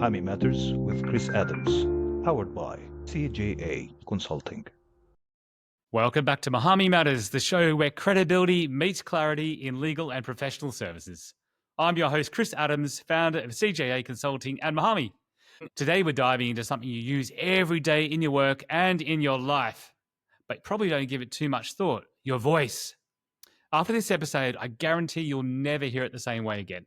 Muhami Matters with Chris Adams, powered by CJA Consulting. Welcome back to Muhami Matters, the show where credibility meets clarity in legal and professional services. I'm your host, Chris Adams, founder of CJA Consulting and Muhami. Today, we're diving into something you use every day in your work and in your life, but probably don't give it too much thought: your voice. After this episode, I guarantee you'll never hear it the same way again.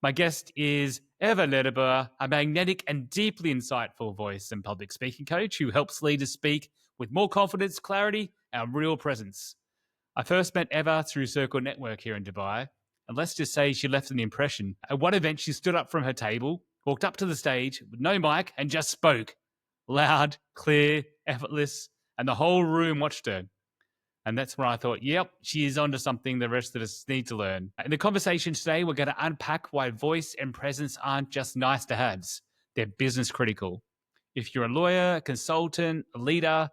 My guest is Ewa Ledeboer, a magnetic and deeply insightful voice and public speaking coach who helps leaders speak with more confidence, clarity, and real presence. I first met Ewa through Circle Network here in Dubai, and let's just say she left an impression. At one event, she stood up from her table, walked up to the stage with no mic, and just spoke. Loud, clear, effortless, and the whole room watched her. And that's when I thought, yep, she is onto something the rest of us need to learn. In the conversation today, we're going to unpack why voice and presence aren't just nice to haves. They're business critical. If you're a lawyer, a consultant, a leader,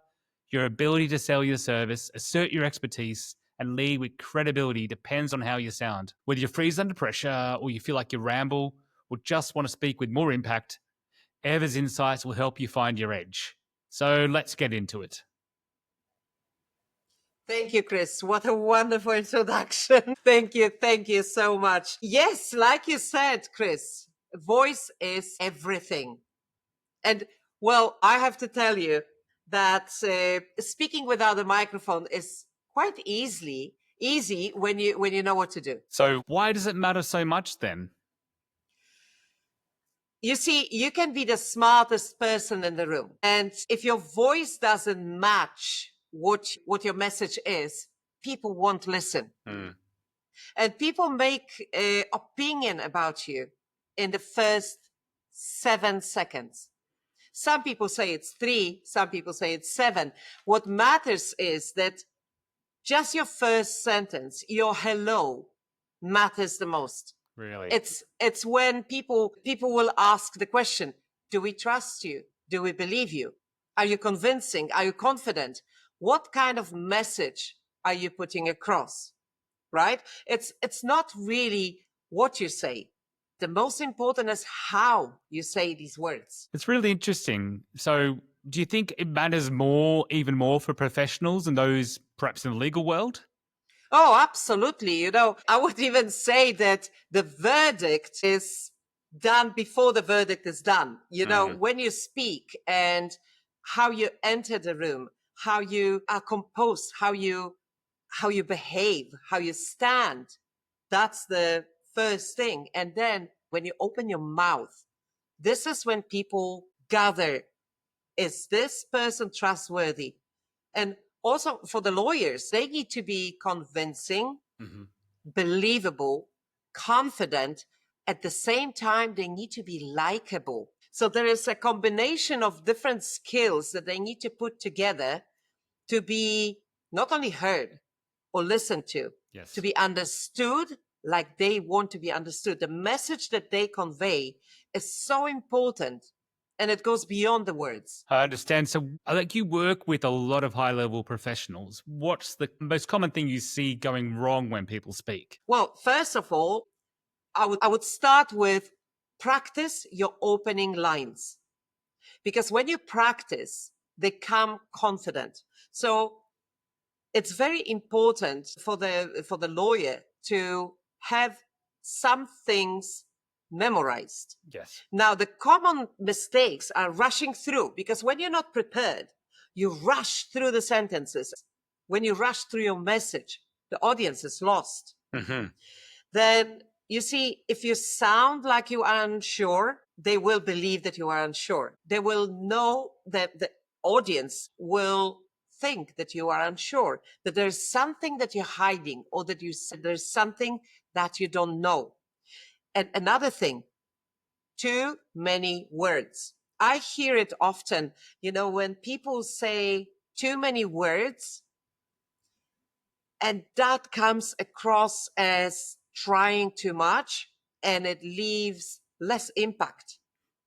your ability to sell your service, assert your expertise, and lead with credibility depends on how you sound. Whether you freeze under pressure or you feel like you ramble or just want to speak with more impact, Eva's insights will help you find your edge. So let's get into it. Thank you, Chris. What a wonderful introduction. Thank you so much. Yes, like you said, Chris, voice is everything. And well, I have to tell you that speaking without a microphone is quite easy when you know what to do. So why does it matter so much then? You see, you can be the smartest person in the room, and if your voice doesn't match what your message is, people won't listen. And people make an opinion about you in the first 7 seconds. Some people say it's 3, some people say it's 7. What matters is that just your first sentence, your hello, matters the most. Really? It's when people will ask the question, do we trust you? Do we believe you? Are you convincing? Are you confident? What kind of message are you putting across? Right? It's not really what you say. The most important is how you say these words. It's really interesting. So do you think it matters even more for professionals and those perhaps in the legal world? Oh, absolutely. You know, I would even say that the verdict is done before the verdict is done. You know, when you speak and how you enter the room, how you are composed, how you behave, how you stand. That's the first thing. And then when you open your mouth, this is when people gather. Is this person trustworthy? And also for the lawyers, they need to be convincing, believable, confident. At the same time, they need to be likable. So there is a combination of different skills that they need to put together to be not only heard or listened to, to be understood like they want to be understood. The message that they convey is so important, and it goes beyond the words. I understand. So like you work with a lot of high-level professionals. What's the most common thing you see going wrong when people speak? Well, first of all, I would start with practice your opening lines. Because when you practice, they come confident. So it's very important for the lawyer to have some things memorized. Yes. Now, the common mistakes are rushing through, because when you're not prepared, you rush through the sentences. When you rush through your message, the audience is lost. Then, you see, if you sound like you are unsure, they will believe that you are unsure. They will know that the audience will think that you are unsure, that there's something that you're hiding, or that there's something that you don't know. And another thing, too many words. I hear it often, you know, when people say too many words, and that comes across as trying too much, and it leaves less impact.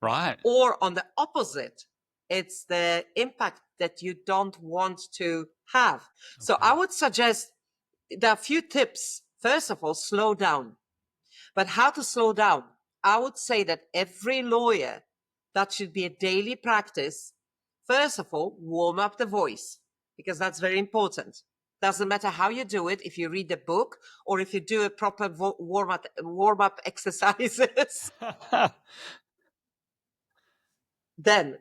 Right. Or on the opposite, it's the impact that you don't want to have. Okay. So I would suggest there are a few tips. First of all, slow down. But how to slow down? I would say that every lawyer that should be a daily practice. First of all, warm up the voice, because that's very important. Doesn't matter how you do it, if you read the book or if you do a proper warm-up exercises. Then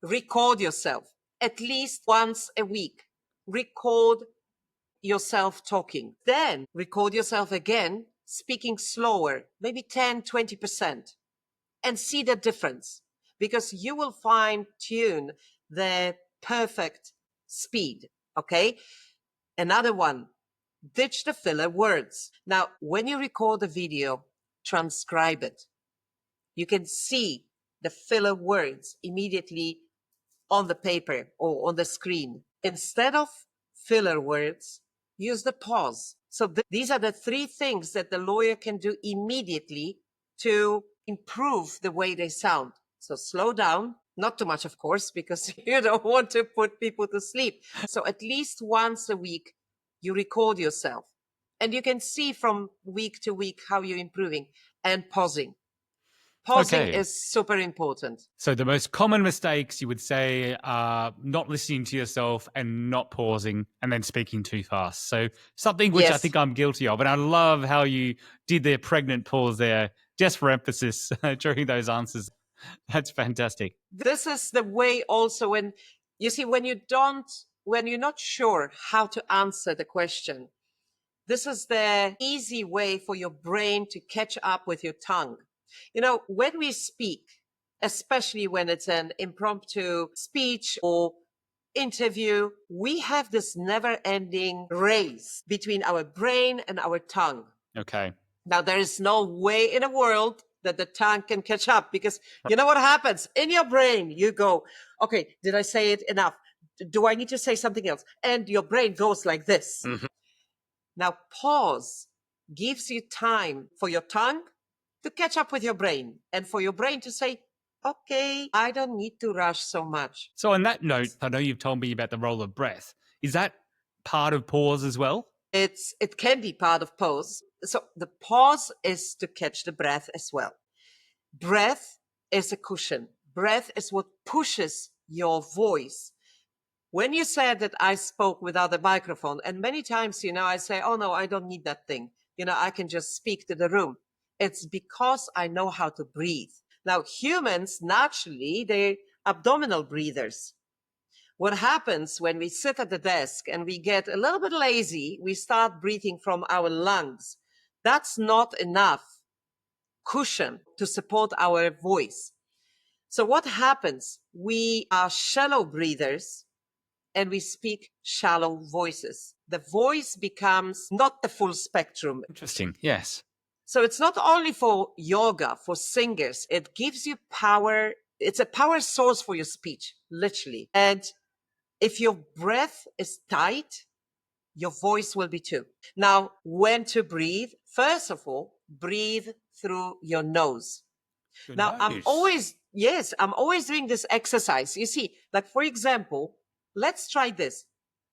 record yourself at least once a week. Record yourself talking. Then record yourself again, speaking slower, maybe 10, 20%, and see the difference, because you will fine tune the perfect speed. Okay. Another one, ditch the filler words. Now, when you record a video, transcribe it. You can see the filler words immediately on the paper or on the screen. Instead of filler words, use the pause. So these are the three things that the lawyer can do immediately to improve the way they sound. So slow down, not too much, of course, because you don't want to put people to sleep. So at least once a week, you record yourself, and you can see from week to week how you're improving. And pausing. Pausing is super important. So the most common mistakes you would say are not listening to yourself and not pausing and then speaking too fast. So something which I think I'm guilty of. And I love how you did the pregnant pause there just for emphasis during those answers. That's fantastic. This is the way also when you see, when you're not sure how to answer the question, this is the easy way for your brain to catch up with your tongue. You know, when we speak, especially when it's an impromptu speech or interview, we have this never-ending race between our brain and our tongue. Okay. Now, there is no way in the world that the tongue can catch up, because you know what happens? In your brain, you go, okay, did I say it enough? Do I need to say something else? And your brain goes like this. Mm-hmm. Now, pause gives you time for your tongue to catch up with your brain, and for your brain to say, okay, I don't need to rush so much. So on that note, I know you've told me about the role of breath. Is that part of pause as well? It can be part of pause. So the pause is to catch the breath as well. Breath is a cushion. Breath is what pushes your voice. When you said that I spoke without a microphone, and many times, I say, oh no, I don't need that thing. I can just speak to the room. It's because I know how to breathe. Now, humans, naturally, they're abdominal breathers. What happens when we sit at the desk and we get a little bit lazy, we start breathing from our lungs. That's not enough cushion to support our voice. So what happens? We are shallow breathers and we speak shallow voices. The voice becomes not the full spectrum. Interesting. Yes. So it's not only for yoga, for singers. It gives you power. It's a power source for your speech, literally. And if your breath is tight, your voice will be too. Now, when to breathe? First of all, breathe through your nose. Now, I'm always doing this exercise. You see, like, for example, let's try this.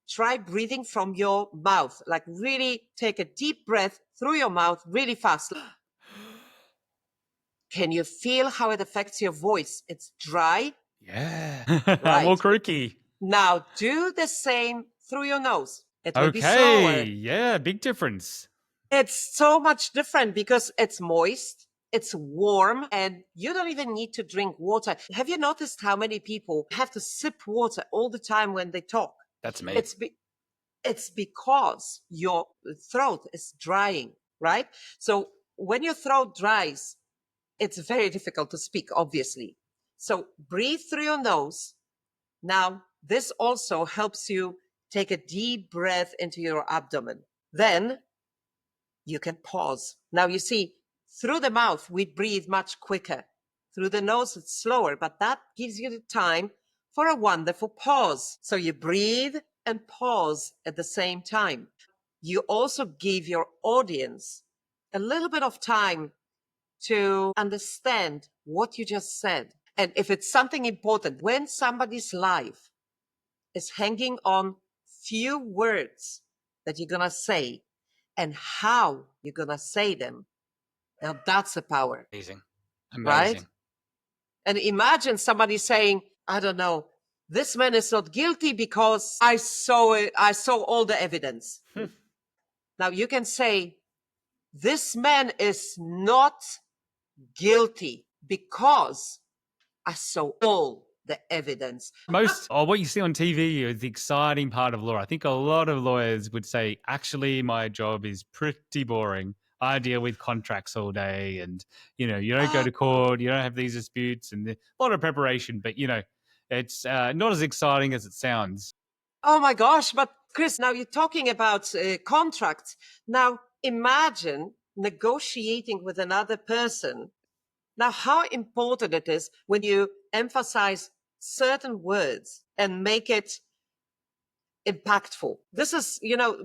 Try breathing from your mouth, like really take a deep breath through your mouth really fast. Can you feel how it affects your voice? It's dry. Yeah. Right. More croaky. Now do the same through your nose. It will be slower. Yeah, big difference. It's so much different because it's moist, it's warm, and you don't even need to drink water. Have you noticed how many people have to sip water all the time when they talk? That's me. It's because your throat is drying, right? So when your throat dries, it's very difficult to speak, obviously. So breathe through your nose. Now, this also helps you take a deep breath into your abdomen. Then you can pause. Now, you see, through the mouth, we breathe much quicker. Through the nose, it's slower, but that gives you the time for a wonderful pause. So you breathe and pause at the same time. You also give your audience a little bit of time to understand what you just said. And if it's something important, when somebody's life is hanging on few words that you're going to say and how you're going to say them, now that's the power. Amazing. Right? And imagine somebody saying, I don't know, this man is not guilty because I saw it, I saw all the evidence. Now you can say, this man is not guilty because I saw all the evidence. Most or what you see on TV is the exciting part of law. I think a lot of lawyers would say, actually, my job is pretty boring. I deal with contracts all day, and you don't go to court, you don't have these disputes, and a lot of preparation. But it's not as exciting as it sounds. Oh my gosh! But Chris, now you're talking about contracts. Now imagine negotiating with another person. Now, how important it is when you emphasize certain words and make it impactful. This is,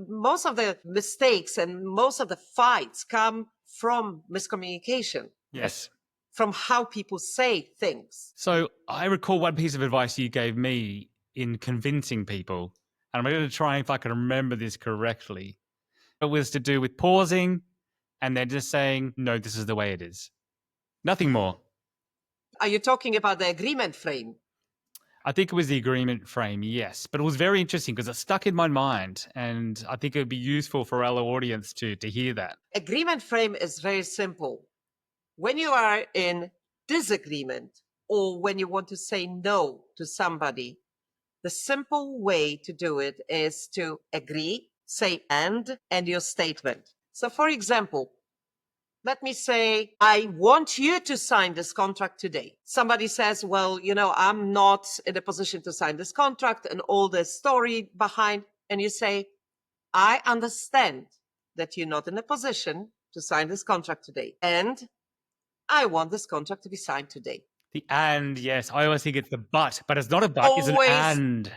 most of the mistakes and most of the fights come from miscommunication. Yes. From how people say things. So I recall one piece of advice you gave me in convincing people, and I'm going to try if I can remember this correctly. It was to do with pausing and then just saying, no, this is the way it is. Nothing more. Are you talking about the agreement frame? I think it was the agreement frame, yes. But it was very interesting because it stuck in my mind, and I think it would be useful for our audience to hear that. Agreement frame is very simple. When you are in disagreement or when you want to say no to somebody, the simple way to do it is to agree, say and your statement. So for example, let me say, I want you to sign this contract today. Somebody says, well, I'm not in a position to sign this contract and all the story behind. And you say, I understand that you're not in a position to sign this contract today. And I want this contract to be signed today. The and, yes. I always think it's the but it's not a but, it's an and.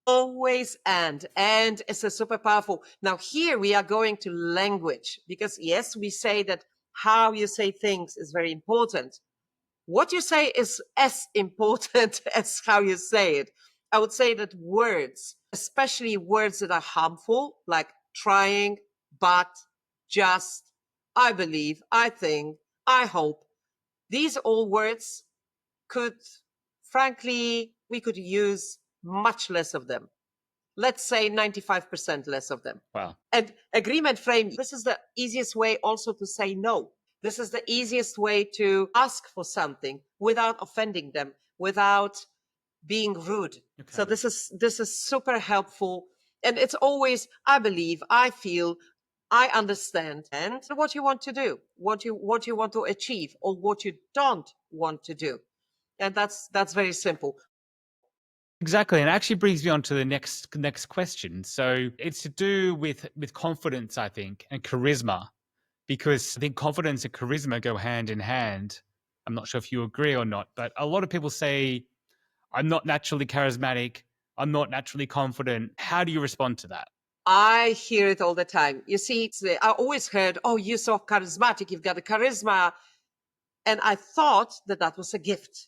Always and it's a super powerful. Now here we are going to language because yes, we say that how you say things is very important. What you say is as important as how you say it. I would say that words, especially words that are harmful, like trying, but, just, I believe, I think, I hope, these all words we could use much less of them. Let's say 95% less of them. Wow. And agreement frame, this is the easiest way also to say no. This is the easiest way to ask for something without offending them, without being rude. Okay. So this is super helpful. And it's always, I believe, I feel, I understand, and what you want to do, what you want to achieve, or what you don't want to do. And that's very simple. Exactly. And it actually brings me on to the next question. So it's to do with confidence, I think, and charisma, because I think confidence and charisma go hand in hand. I'm not sure if you agree or not, but a lot of people say, I'm not naturally charismatic. I'm not naturally confident. How do you respond to that? I hear it all the time. You see, I always heard, oh, you're so charismatic. You've got a charisma. And I thought that was a gift.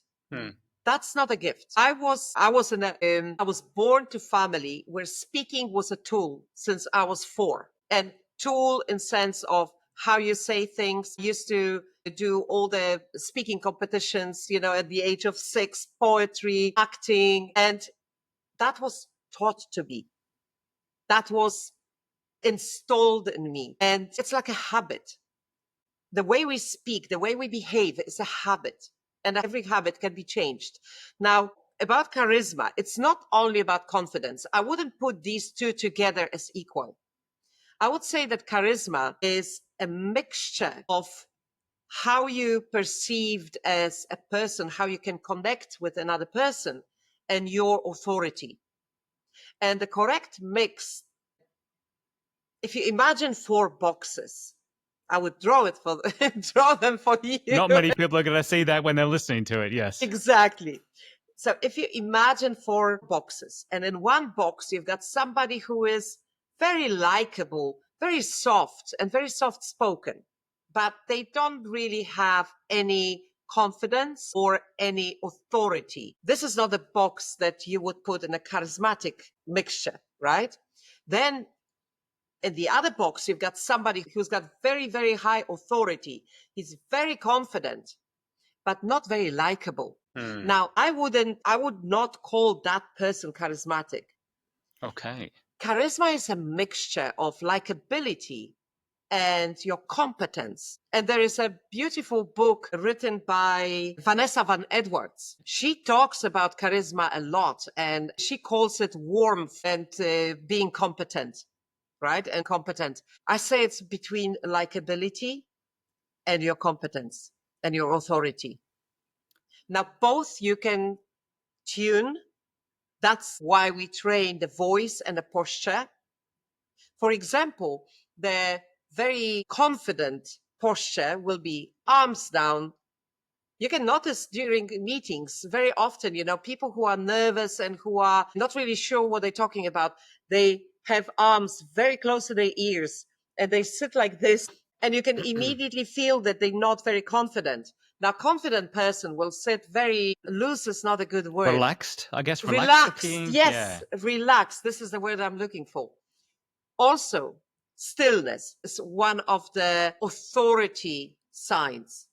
That's not a gift. I was born to family where speaking was a tool since I was 4. And tool in sense of how you say things. I used to do all the speaking competitions, at the age of 6, poetry, acting, and that was taught to me. That was installed in me. And it's like a habit. The way we speak, the way we behave is a habit. And every habit can be changed. Now, about charisma, it's not only about confidence. I wouldn't put these two together as equal. I would say that charisma is a mixture of how you perceived as a person, how you can connect with another person, and your authority. And the correct mix, if you imagine 4 boxes, I would draw them for you. Not many people are going to see that when they're listening to it. Yes. Exactly. So if you imagine 4 boxes, and in one box, you've got somebody who is very likable, very soft and very soft spoken, but they don't really have any confidence or any authority. This is not a box that you would put in a charismatic mixture, right? Then in the other box, you've got somebody who's got very, very high authority. He's very confident, but not very likable. Now, I would not call that person charismatic. Okay. Charisma is a mixture of likability and your competence. And there is a beautiful book written by Vanessa Van Edwards. She talks about charisma a lot, and she calls it warmth and being competent, right? And competent. I say it's between likability and your competence and your authority. Now, both you can tune. That's why we train the voice and the posture. For example, the very confident posture will be arms down. You can notice during meetings very often, people who are nervous and who are not really sure what they're talking about, they have arms very close to their ears and they sit like this, and you can immediately feel that they're not very confident. Now, confident person will sit very loose, is not a good word. Relaxed, I guess. Relaxed. Looking. Yes, Yeah. relaxed. This is the word I'm looking for. Also, stillness is one of the authority signs.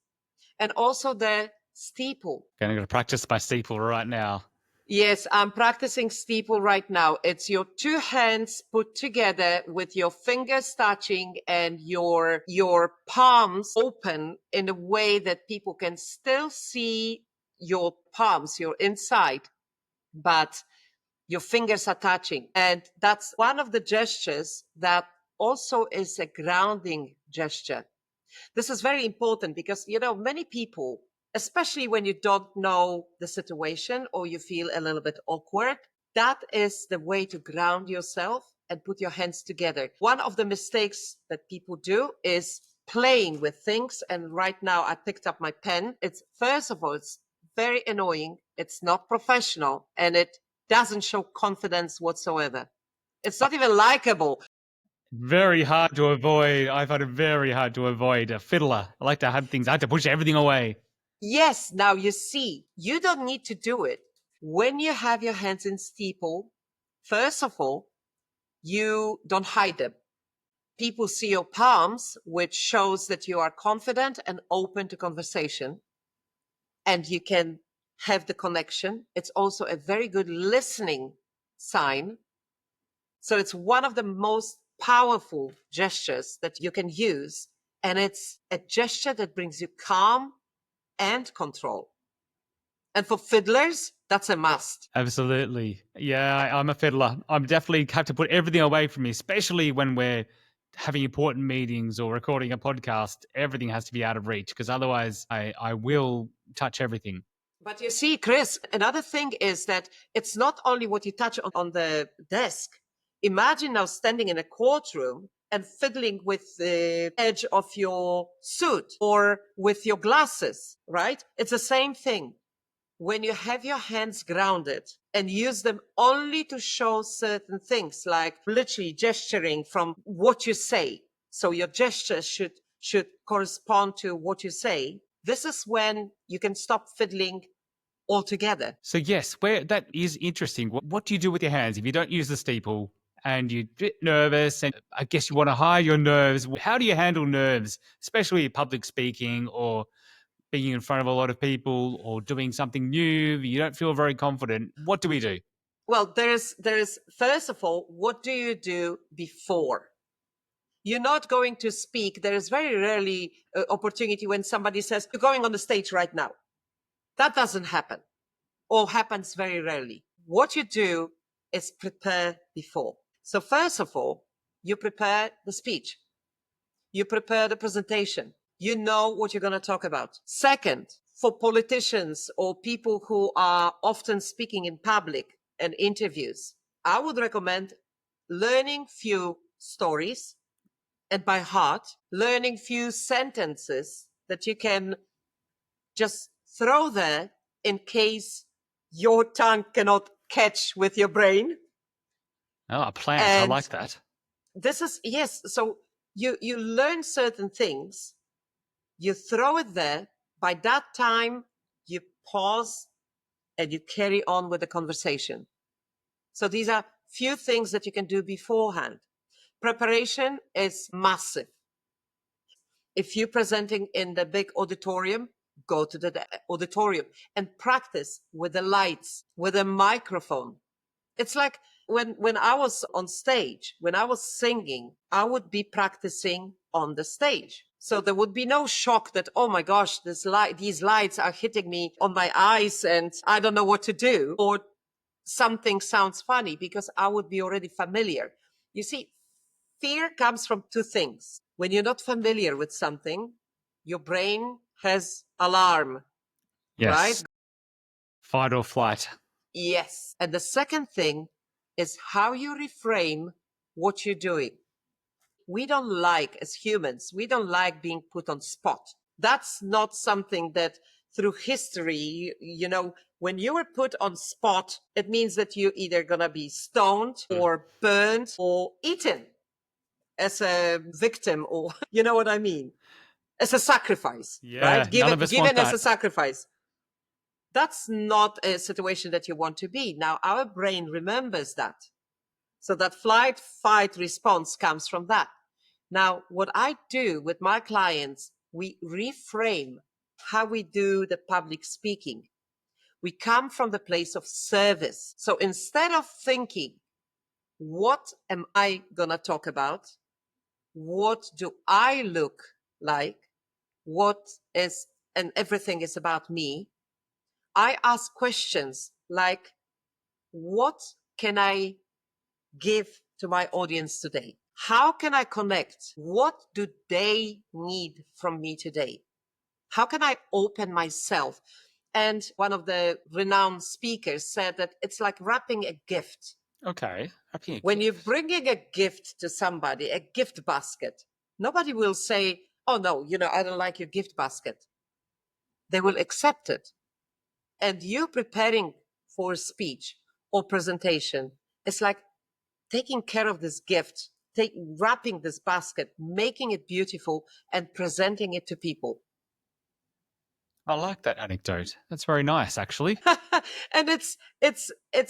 And also the steeple. Going to practice my steeple right now. Yes, I'm practicing steeple right now. It's your two hands put together with your fingers touching and your palms open in a way that people can still see your palms, your inside, but your fingers are touching. And that's one of the gestures that also is a grounding gesture. This is very important because, many people, especially when you don't know the situation or you feel a little bit awkward, that is the way to ground yourself and put your hands together. One of the mistakes that people do is playing with things. And right now I picked up my pen. First of all, it's very annoying. It's not professional and it doesn't show confidence whatsoever. It's not even likable. Very hard to avoid. I find it very hard to avoid a fiddler. I like to have things. I have to push everything away. Yes. Now you see, you don't need to do it. When you have your hands in steeple, first of all, you don't hide them. People see your palms, which shows that you are confident and open to conversation. And you can have the connection. It's also a very good listening sign. So it's one of the most powerful gestures that you can use. And it's a gesture that brings you calm and control. And for fiddlers, that's a must. Absolutely. Yeah, I'm a fiddler. I'm definitely have to put everything away from me, especially when we're having important meetings or recording a podcast. Everything has to be out of reach because otherwise I will touch everything. But you see, Chris, another thing is that it's not only what you touch on the desk. Imagine now standing in a courtroom and fiddling with the edge of your suit or with your glasses, right? It's the same thing. When you have your hands grounded and use them only to show certain things, like literally gesturing from what you say. So your gestures should correspond to what you say. This is when you can stop fiddling altogether. So yes, that is interesting. What do you do with your hands if you don't use the steeple and you're a bit nervous and I guess you want to hide your nerves? How do you handle nerves, especially public speaking or being in front of a lot of people or doing something new? You don't feel very confident. What do we do? Well, there is first of all, what do you do before? You're not going to speak. There is very rarely opportunity when somebody says, you're going on the stage right now. That doesn't happen or happens very rarely. What you do is prepare before. So first of all, you prepare the speech. You prepare the presentation. You know what you're going to talk about. Second, for politicians or people who are often speaking in public and interviews, I would recommend learning few stories and by heart, learning few sentences that you can just throw there in case your tongue cannot catch with your brain. Oh, a plant. I like that. This is, yes. So you learn certain things, you throw it there. By that time, you pause and you carry on with the conversation. So these are few things that you can do beforehand. Preparation is massive. If you're presenting in the big auditorium, go to the auditorium and practice with the lights, with a microphone. It's like when I was on stage, when I was singing, I would be practicing on the stage. So there would be no shock that, oh my gosh, these lights are hitting me on my eyes and I don't know what to do, or something sounds funny, because I would be already familiar. You see, fear comes from two things. When you're not familiar with something, your brain has alarm, Yes. right? Fight or flight. Yes. And the second thing is how you reframe what you're doing. We don't like, as humans, we don't like being put on spot. That's not something that through history, when you were put on spot, it means that you're either going to be stoned or burned or eaten as a victim, or you know what I mean? As a sacrifice, Yeah, right? none of us want Given as that. a sacrifice. That's not a situation that you want to be. Now, our brain remembers that. So that flight, fight response comes from that. Now, what I do with my clients, we reframe how we do the public speaking. We come from the place of service. So instead of thinking, what am I going to talk about? What do I look like? And everything is about me. I ask questions like, what can I give to my audience today? How can I connect? What do they need from me today? How can I open myself? And one of the renowned speakers said that it's like wrapping a gift. Okay. When you're bringing a gift to somebody, a gift basket, nobody will say, oh no, I don't like your gift basket. They will accept it. And you preparing for a speech or presentation, it's like taking care of this gift, wrapping this basket, making it beautiful and presenting it to people. I like that anecdote. That's very nice, actually. And it's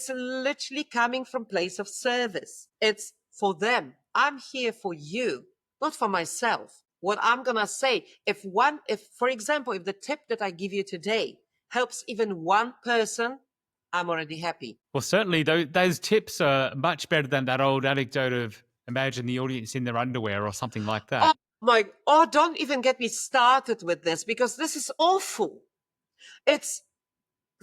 literally coming from place of service. It's for them. I'm here for you, not for myself. What I'm going to say, if for example, if the tip that I give you today helps even one person, I'm already happy. Well, certainly those tips are much better than that old anecdote of imagine the audience in their underwear or something like that. Don't even get me started with this, because this is awful. It's,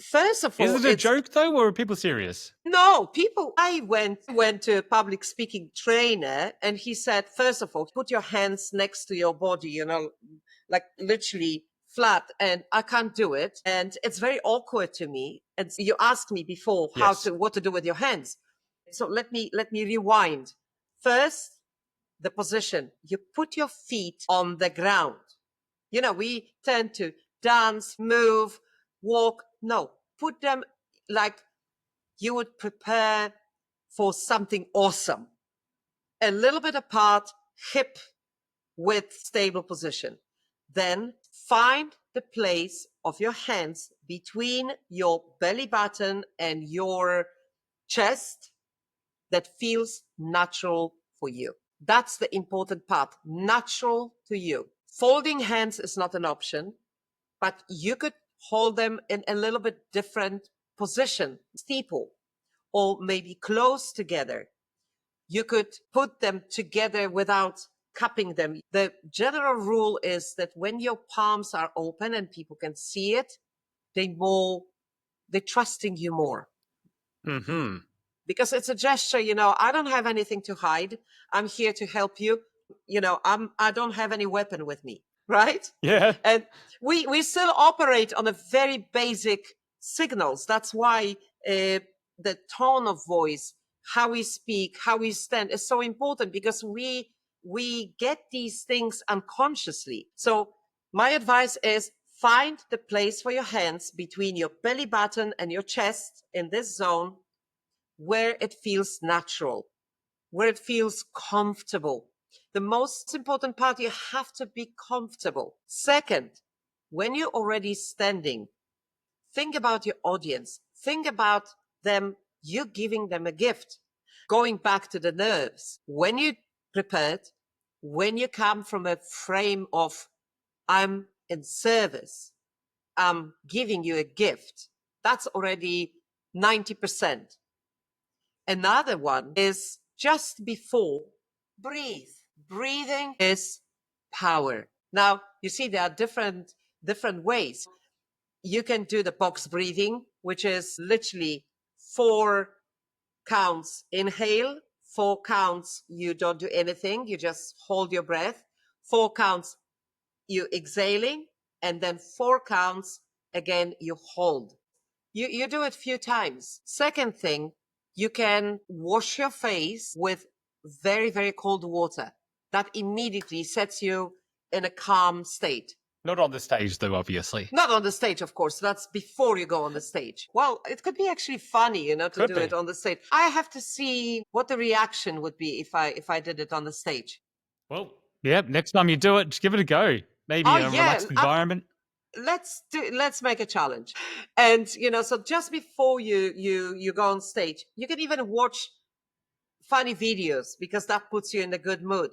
first of all, is it a joke though, or are people serious? No, I went to a public speaking trainer, and he said, first of all, put your hands next to your body, like literally flat, and I can't do it. And it's very awkward to me. And you asked me before what to do with your hands. So let me rewind. First, the position. You put your feet on the ground. We tend to dance, move, walk. No, put them like you would prepare for something awesome. A little bit apart, hip width, stable position. Then find the place of your hands between your belly button and your chest that feels natural for you. That's the important part, natural to you. Folding hands is not an option, but you could hold them in a little bit different position, steeple, or maybe close together. You could put them together without cupping them. The general rule is that when your palms are open and people can see it, they're trusting you more. Mm-hmm. Because it's a gesture, I don't have anything to hide. I'm here to help you. I don't have any weapon with me, right? Yeah. And we still operate on a very basic signals. That's why the tone of voice, how we speak, how we stand is so important, because we get these things unconsciously. So my advice is find the place for your hands between your belly button and your chest in this zone, where it feels natural, where it feels comfortable. The most important part, you have to be comfortable. Second, when you're already standing, think about your audience. Think about them, you giving them a gift. Going back to the nerves, when you're prepared, when you come from a frame of I'm in service, I'm giving you a gift. That's already 90%. Another one is just before, breathe. Breathing is power. Now, you see, there are different ways. You can do the box breathing, which is literally 4 counts inhale, 4 counts you don't do anything, you just hold your breath, 4 counts you exhaling, and then 4 counts again you hold. You do it a few times. Second thing, you can wash your face with very, very cold water. That immediately sets you in a calm state. Not on the stage, though, obviously. Not on the stage, of course. That's before you go on the stage. Well, it could be actually funny, to Could do be. it on the stage. I have to see what the reaction would be if I did it on the stage. Well, yeah, next time you do it, just give it a go. Maybe Oh, in a yeah, relaxed environment. let's make a challenge. And so just before you go on stage, you can even watch funny videos, because that puts you in a good mood.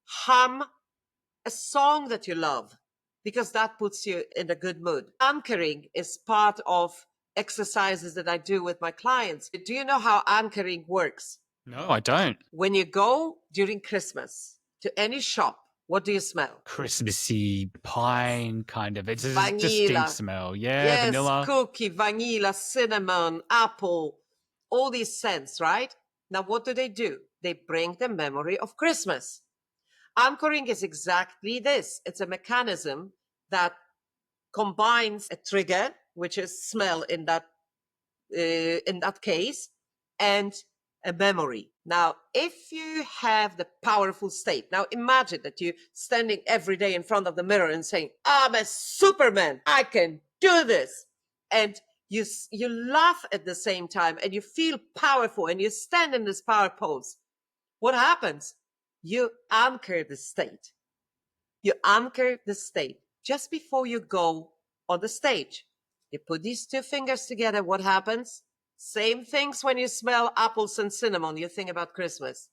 Hum a song that you love, because that puts you in a good mood. Anchoring is part of exercises that I do with my clients. Do you know how anchoring works? No, I don't. When you go during Christmas to any shop, what do you smell? Christmassy pine kind of. It's a Vanilla. distinct smell. Yeah, Yes, vanilla. cookie, vanilla, cinnamon, apple, all these scents, right? Now, what do? They bring the memory of Christmas. Anchoring is exactly this. It's a mechanism that combines a trigger, which is smell in that case, and a memory. Now, if you have the powerful state, now imagine that you're standing every day in front of the mirror and saying, I'm a Superman, I can do this. And you laugh at the same time, and you feel powerful, and you stand in this power pose. What happens? You anchor the state. You anchor the state just before you go on the stage. You put these 2 fingers together, what happens? Same things when you smell apples and cinnamon, you think about Christmas.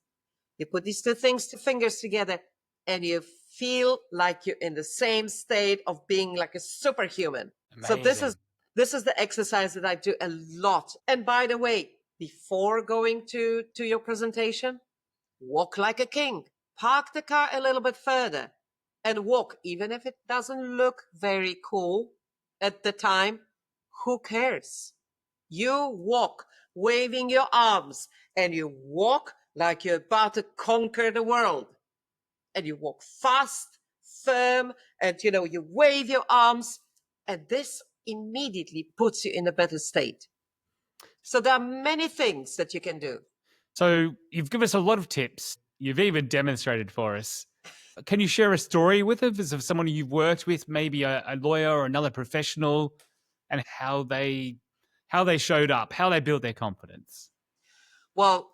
You put these 2 fingers together, and you feel like you're in the same state of being like a superhuman. Amazing. So this is the exercise that I do a lot. And by the way, before going to your presentation, walk like a king. Park the car a little bit further and walk, even if it doesn't look very cool at the time. Who cares? You walk waving your arms, and you walk like you're about to conquer the world. And you walk fast, firm, and you wave your arms, and this immediately puts you in a better state. So there are many things that you can do. So you've given us a lot of tips. You've even demonstrated for us. Can you share a story with us of someone you've worked with, maybe a lawyer or another professional, and how they showed up, how they built their confidence? Well,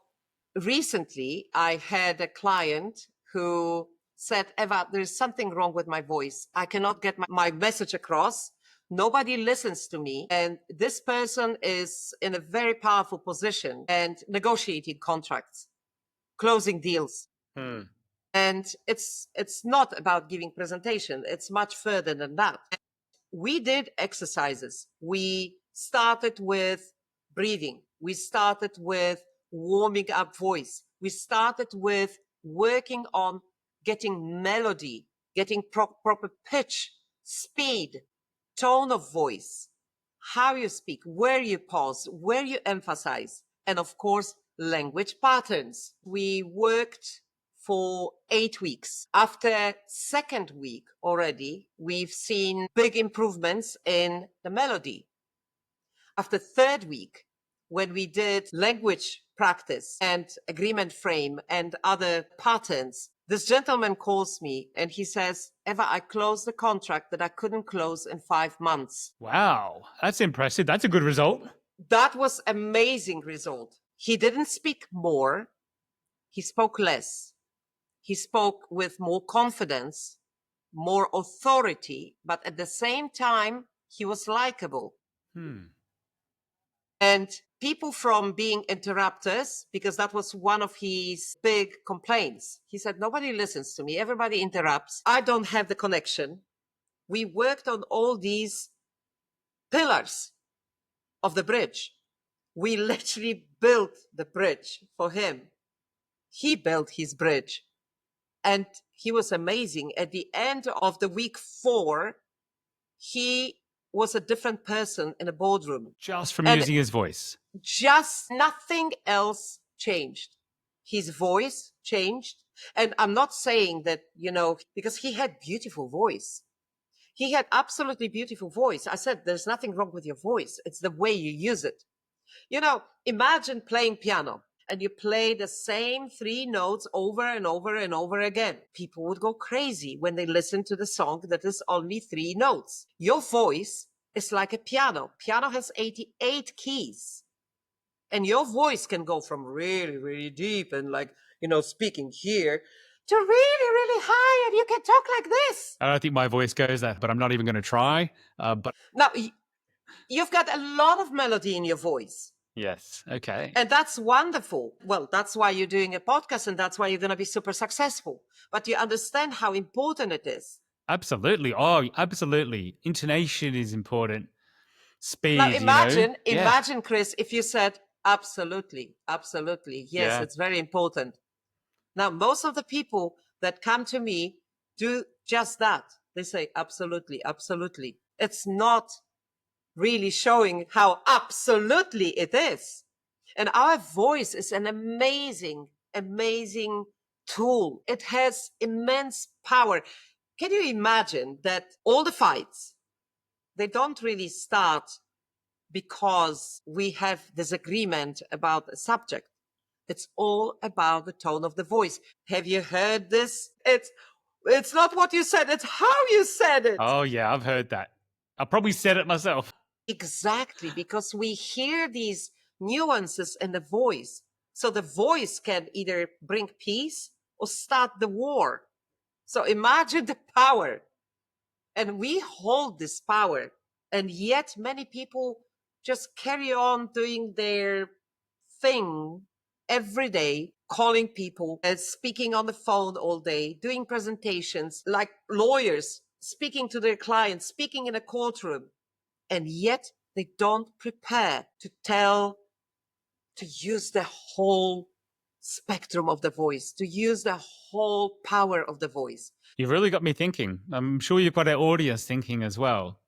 recently I had a client who said, Eva, there's something wrong with my voice. I cannot get my message across. Nobody listens to me. And this person is in a very powerful position and negotiating contracts, closing deals. And it's not about giving presentation. It's much further than that. We did exercises. We started with breathing. We started with warming up voice. We started with working on getting melody, getting proper pitch, speed, tone of voice, how you speak, where you pause, where you emphasize, and of course, language patterns. We worked for 8 weeks. After second week already, we've seen big improvements in the melody. After third week, when we did language practice and agreement frame and other patterns, this gentleman calls me and he says, Eva, I closed the contract that I couldn't close in 5 months. Wow, that's impressive. That's a good result. That was amazing result. He didn't speak more. He spoke less. He spoke with more confidence, more authority, but at the same time, he was likable. And people from being interrupters, because that was one of his big complaints. He said, nobody listens to me. Everybody interrupts. I don't have the connection. We worked on all these pillars of the bridge. We literally built the bridge for him. He built his bridge. And he was amazing. At the end of the week 4, he was a different person in a boardroom. Just from using his voice. Just nothing else changed. His voice changed. And I'm not saying that, because he had beautiful voice. He had absolutely beautiful voice. I said, there's nothing wrong with your voice. It's the way you use it. Imagine playing piano and you play the same 3 notes over and over and over again. People would go crazy when they listen to the song that is only 3 notes. Your voice is like a piano. Piano has 88 keys. And your voice can go from really, really deep and speaking here to really, really high, and you can talk like this. I don't think my voice goes that, but I'm not even going to try. But now, you've got a lot of melody in your voice. Yes. Okay. And that's wonderful. Well, that's why you're doing a podcast, and that's why you're going to be super successful. But you understand how important it is. Absolutely. Oh, absolutely. Intonation is important. Speed. Now, imagine, Chris, if you said, absolutely, absolutely. Yes, It's very important. Now, most of the people that come to me do just that. They say, absolutely, absolutely. It's not really showing how absolutely it is. And our voice is an amazing, amazing tool. It has immense power. Can you imagine that all the fights, they don't really start because we have disagreement about a subject. It's all about the tone of the voice. Have you heard this? It's not what you said, it's how you said it. Oh, yeah, I've heard that. I probably said it myself. Exactly, because we hear these nuances in the voice. So the voice can either bring peace or start the war. So imagine the power. And we hold this power. And yet many people just carry on doing their thing every day, calling people, speaking on the phone all day, doing presentations like lawyers, speaking to their clients, speaking in a courtroom. And yet they don't prepare to use the whole spectrum of the voice, to use the whole power of the voice. You've really got me thinking. I'm sure you've got our audience thinking as well.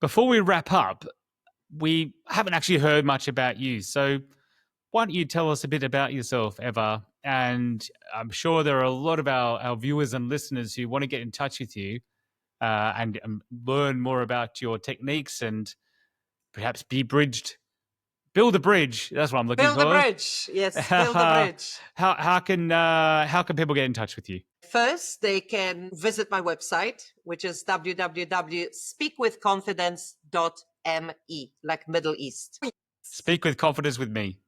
Before we wrap up, we haven't actually heard much about you. So why don't you tell us a bit about yourself, Ewa? And I'm sure there are a lot of our viewers and listeners who want to get in touch with you and learn more about your techniques and perhaps build a bridge. That's what I'm looking for. Build a bridge. Yes, build a bridge. How can people get in touch with you? First, they can visit my website, which is www.speakwithconfidence.me, like Middle East. Speak with confidence with me.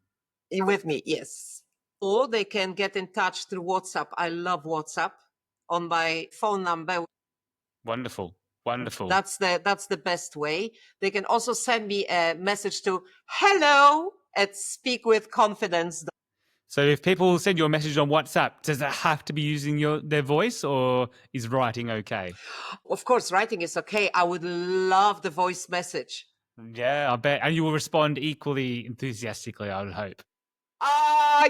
With me, yes. Or they can get in touch through WhatsApp. I love WhatsApp on my phone number. Wonderful. Wonderful. That's the best way. They can also send me a message to hello@speakwithconfidence. So if people send you a message on WhatsApp, does it have to be using their voice, or is writing okay? Of course, writing is okay. I would love the voice message. Yeah, I bet. And you will respond equally enthusiastically, I would hope.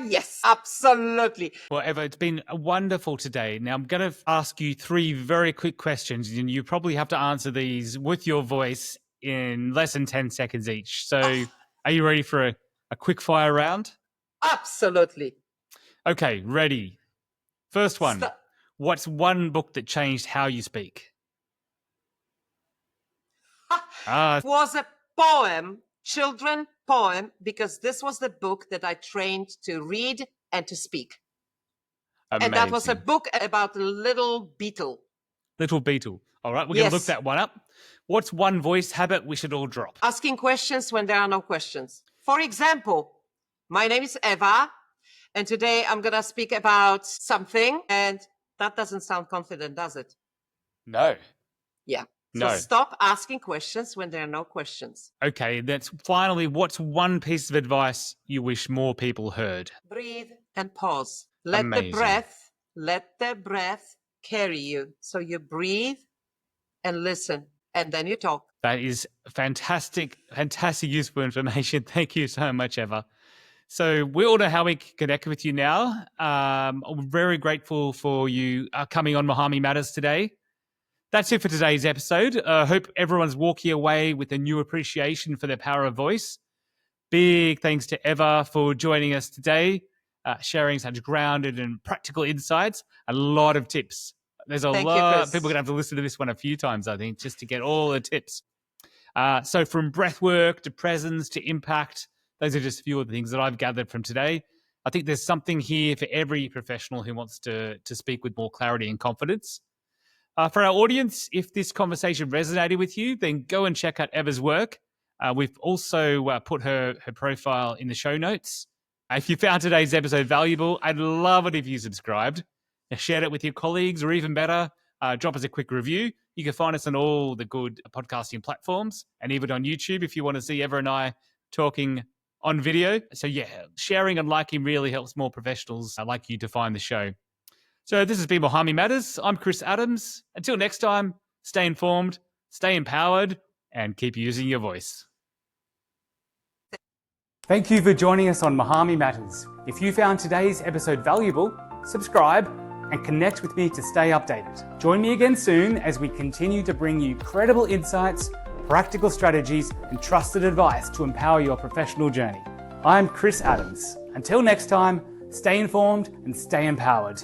Yes, absolutely. Well, Ewa, it's been wonderful today. Now, I'm going to ask you 3 very quick questions, and you probably have to answer these with your voice in less than 10 seconds each. So are you ready for a quick fire round? Absolutely. Okay, ready. First one. What's one book that changed how you speak? It was a poem, children poem, because this was the book that I trained to read and to speak. Amazing. And that was a book about a little beetle. Little beetle. All right, we're going to look that one up. What's one voice habit we should all drop? Asking questions when there are no questions. For example, my name is Ewa, and today I'm going to speak about something, and that doesn't sound confident, does it? No. Yeah. So stop asking questions when there are no questions. Okay, finally, what's one piece of advice you wish more people heard? Breathe and pause. Let the breath carry you. So you breathe and listen. and then you talk. That is fantastic, useful information. Thank you so much, Eva. So we all know how we can connect with you now. I'm very grateful for you coming on Muhami Matters today. That's it for today's episode. I hope everyone's walking away with a new appreciation for their power of voice. Big thanks to Eva for joining us today, sharing such grounded and practical insights, a lot of tips. There's a lot. People are going to have to listen to this one a few times, I think, just to get all the tips. So from breath work to presence to impact, those are just a few of the things that I've gathered from today. I think there's something here for every professional who wants to speak with more clarity and confidence. For our audience, if this conversation resonated with you, then go and check out Eva's work. We've also put her profile in the show notes. If you found today's episode valuable, I'd love it if you subscribed, shared it with your colleagues, or even better, drop us a quick review. You can find us on all the good podcasting platforms and even on YouTube if you want to see Eva and I talking on video. So yeah, sharing and liking really helps more professionals like you to find the show. So this has been Muhami Matters. I'm Chris Adams. Until next time, stay informed, stay empowered, and keep using your voice. Thank you for joining us on Muhami Matters. If you found today's episode valuable, subscribe and connect with me to stay updated. Join me again soon as we continue to bring you credible insights, practical strategies, and trusted advice to empower your professional journey. I'm Chris Adams. Until next time, stay informed and stay empowered.